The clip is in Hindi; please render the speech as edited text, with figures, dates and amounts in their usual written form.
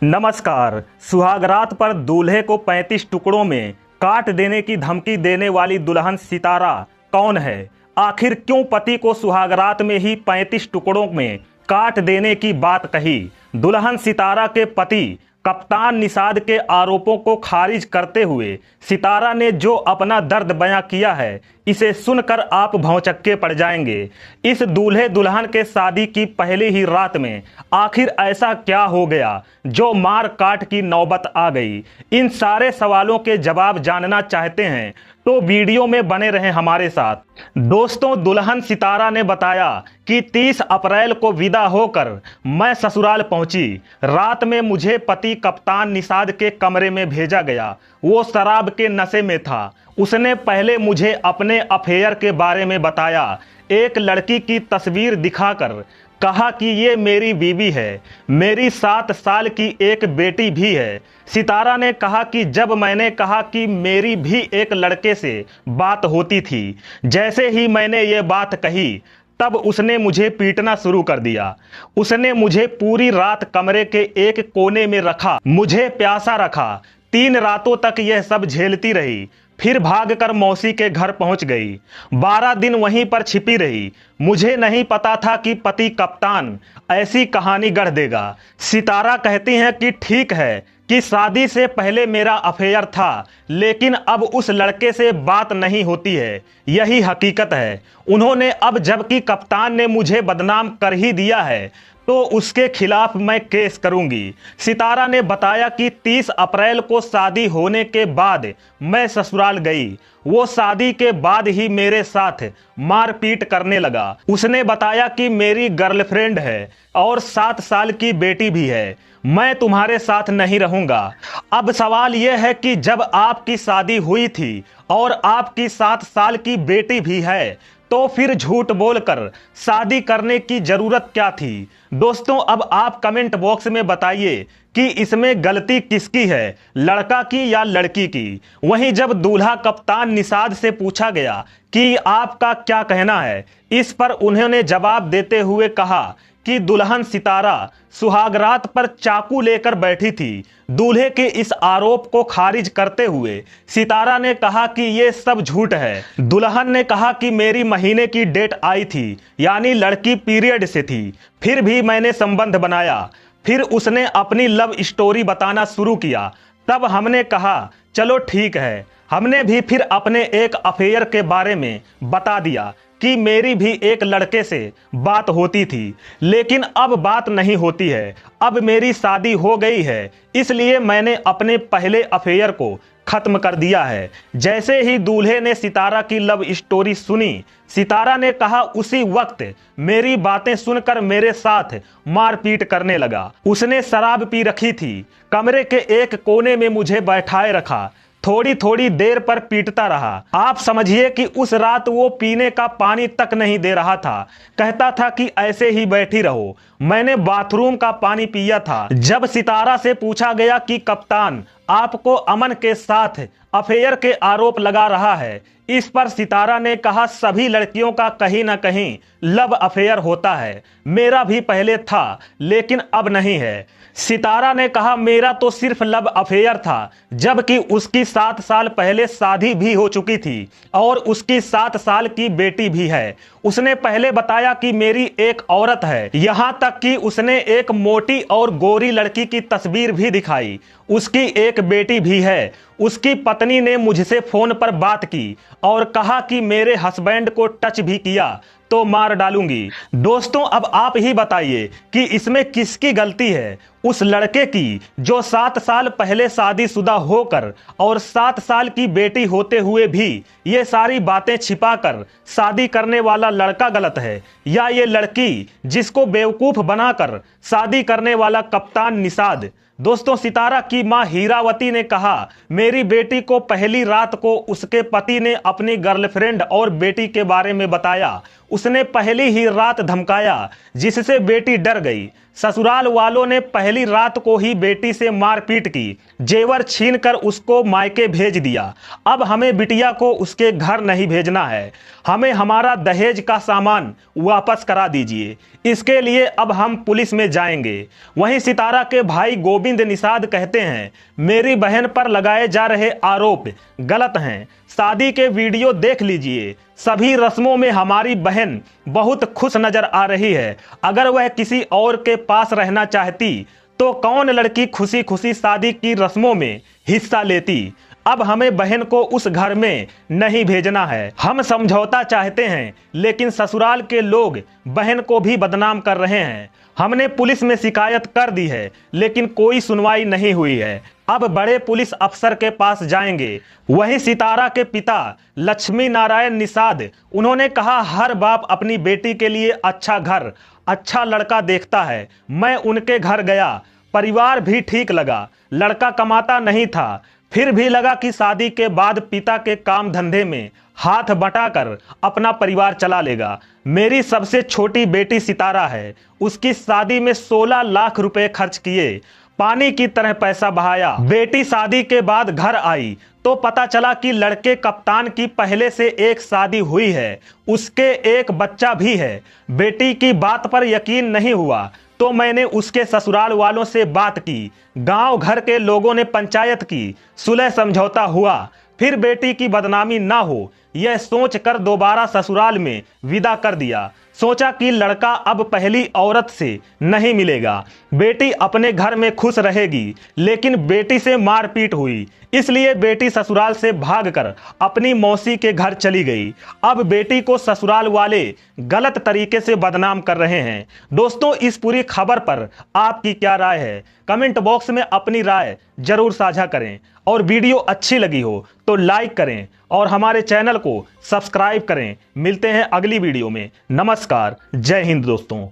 नमस्कार। सुहागरात पर दूल्हे को 35 टुकड़ों में काट देने की धमकी देने वाली दुल्हन सितारा कौन है? आखिर क्यों पति को सुहागरात में ही 35 टुकड़ों में काट देने की बात कही? दुल्हन सितारा के पति कप्तान निषाद के आरोपों को खारिज करते हुए सितारा ने जो अपना दर्द बयां किया है, इसे सुनकर आप भौंचक्के पड़ जाएंगे। इस दूल्हे दुल्हन के शादी की पहली ही रात में आखिर ऐसा क्या हो गया जो मार काट की नौबत आ गई? इन सारे सवालों के जवाब जानना चाहते हैं तो वीडियो में बने रहें हमारे साथ। दोस्तों, दुल्हन सितारा ने बताया कि 30 अप्रैल को विदा होकर मैं ससुराल पहुंची। रात में मुझे पति कप्तान निषाद के कमरे में भेजा गया। वो शराब के नशे में था। उसने पहले मुझे अपने अफेयर के बारे में बताया। एक लड़की की तस्वीर दिखाकर कहा कि ये मेरी बीवी है, मेरी 7 साल की एक बेटी भी है। सितारा ने कहा कि जब मैंने कहा कि मेरी भी एक लड़के से बात होती थी, जैसे ही मैंने ये बात कही तब उसने मुझे पीटना शुरू कर दिया। उसने मुझे पूरी रात कमरे के एक कोने में रखा, मुझे प्यासा रखा। 3 रातों तक यह सब झेलती रही, फिर भागकर मौसी के घर पहुंच गई। 12 दिन वहीं पर छिपी रही। मुझे नहीं पता था कि पति कप्तान ऐसी कहानी गढ़ देगा। सितारा कहती हैं कि ठीक है कि शादी से पहले मेरा अफेयर था, लेकिन अब उस लड़के से बात नहीं होती है। यही हकीकत है। उन्होंने अब जबकि कप्तान ने मुझे बदनाम कर ही दिया है तो उसके खिलाफ मैं केस करूंगी। सितारा ने बताया कि 30 अप्रैल को शादी होने के बाद मैं ससुराल गई। वो शादी के बाद ही मेरे साथ मारपीट करने लगा। उसने बताया कि मेरी गर्लफ्रेंड है और 7 साल की बेटी भी है। मैं तुम्हारे साथ नहीं रहूंगा। अब सवाल यह है कि जब आपकी शादी हुई थी और आपकी 7 साल की बेटी भी है तो फिर झूठ बोलकर शादी करने की जरूरत क्या थी? दोस्तों, अब आप कमेंट बॉक्स में बताइए कि इसमें गलती किसकी है, लड़का की या लड़की की? वहीं जब दूल्हा कप्तान निषाद से पूछा गया कि आपका क्या कहना है, इस पर उन्होंने जवाब देते हुए कहा कि दुल्हन सितारा सुहागरात पर चाकू लेकर बैठी थी। दूल्हे के इस आरोप को खारिज करते हुए सितारा ने कहा कि ये सब झूठ है। दुल्हन ने कहा कि मेरी महीने की डेट आई थी, यानी लड़की पीरियड से थी, फिर भी मैंने संबंध बनाया। फिर उसने अपनी लव स्टोरी बताना शुरू किया। तब हमने कहा चलो ठीक है। हमने भी फिर अपने एक अफेयर के बारे में बता दिया कि मेरी भी एक लड़के से बात होती थी, लेकिन अब बात नहीं होती है। अब मेरी शादी हो गई है, इसलिए मैंने अपने पहले अफेयर को खत्म कर दिया है। जैसे ही दूल्हे ने सितारा की लव स्टोरी सुनी, सितारा ने कहा उसी वक्त मेरी बातें सुनकर मेरे साथ मारपीट करने लगा। उसने शराब पी रखी थी, कमरे के एक कोने में मुझे बैठाए रखा, थोड़ी थोड़ी देर पर पीटता रहा। आप समझिए कि उस रात वो पीने का पानी तक नहीं दे रहा था। कहता था कि ऐसे ही बैठी रहो। मैंने बाथरूम का पानी पिया था। जब सितारा से पूछा गया कि कप्तान आपको अमन के साथ अफेयर के आरोप लगा रहा है, इस पर सितारा ने कहा सभी लड़कियों का कहीं ना कहीं लव अफेयर होता है। मेरा भी पहले था, लेकिन अब नहीं है। सितारा ने कहा मेरा तो सिर्फ लव अफेयर था, जबकि उसकी 7 साल पहले शादी भी हो चुकी थी और उसकी 7 साल की बेटी भी है। उसने पहले बताया कि मेरी एक औरत है, यहाँ तक कि उसने एक मोटी और गोरी लड़की की तस्वीर भी दिखाई। उसकी एक बेटी भी है। उसकी पत्नी ने मुझसे फोन पर बात की और कहा कि मेरे हस्बैंड को टच भी किया तो मार डालूंगी। दोस्तों, अब आप ही बताइए कि इसमें किसकी गलती है? उस लड़के की जो 7 साल पहले शादीशुदा होकर और 7 साल की बेटी होते हुए भी ये सारी बातें छिपाकर शादी करने वाला लड़का गलत है, या ये लड़की जिसको बेवकूफ बनाकर शादी करने वाला कप्तान निषाद? दोस्तों, सितारा की मां हीरावती ने कहा मेरी बेटी को पहली रात को उसके पति ने अपनी गर्लफ्रेंड और बेटी के बारे में बताया। उसने पहली ही रात धमकाया, जिससे बेटी डर गई। ससुराल वालों ने पहली रात को ही बेटी से मारपीट की, जेवर छीनकर उसको मायके भेज दिया। अब हमें बिटिया को उसके घर नहीं भेजना है, हमें हमारा दहेज का सामान वापस करा दीजिए। इसके लिए अब हम पुलिस में जाएंगे। वहीं सितारा के भाई गोविंद निषाद कहते हैं, मेरी बहन पर लगाए जा रहे आरोप गलत हैं। शादी के वीडियो देख लीजिए, सभी रस्मों में हमारी बहन बहुत खुश नजर आ रही है। अगर वह किसी और के पास रहना चाहती तो कौन लड़की खुशी खुशी शादी की रस्मों में हिस्सा लेती। अब हमें बहन को उस घर में नहीं भेजना है। हम समझौता चाहते हैं, लेकिन ससुराल के लोग बहन को भी बदनाम कर रहे हैं। हमने पुलिस में शिकायत कर दी है, लेकिन कोई सुनवाई नहीं हुई है। अब बड़े पुलिस अफसर के पास जाएंगे। वहीं सितारा के पिता लक्ष्मी नारायण निषाद, उन्होंने कहा, हर बाप अपनी बेटी के लिए अच्छा घर, अच्छा लड़का देखता है। मैं उनके घर गया, परिवार भी ठीक लगा। लड़का कमाता नहीं था, फिर भी लगा कि शादी के बाद पिता के काम धंधे में हाथ बटाकर अपना परिवार चला लेगा। मेरी सबसे छोटी बेटी सितारा है, उसकी शादी में 16 लाख रुपए खर्च किए, पानी की तरह पैसा बहाया। बेटी शादी के बाद घर आई तो पता चला कि लड़के कप्तान की पहले से एक शादी हुई है, उसके एक बच्चा भी है। बेटी की बात पर यकीन नहीं हुआ तो मैंने उसके ससुराल वालों से बात की। गांव घर के लोगों ने पंचायत की, सुलह समझौता हुआ। फिर बेटी की बदनामी ना हो, यह सोच कर दोबारा ससुराल में विदा कर दिया। सोचा कि लड़का अब पहली औरत से नहीं मिलेगा, बेटी अपने घर में खुश रहेगी। लेकिन बेटी से मारपीट हुई, इसलिए बेटी ससुराल से भागकर अपनी मौसी के घर चली गई। अब बेटी को ससुराल वाले गलत तरीके से बदनाम कर रहे हैं। दोस्तों, इस पूरी खबर पर आपकी क्या राय है? कमेंट बॉक्स में अपनी राय जरूर साझा करें, और वीडियो अच्छी लगी हो तो लाइक करें और हमारे चैनल को सब्सक्राइब करें। मिलते हैं अगली वीडियो में। नमस्कार, जय हिंद दोस्तों।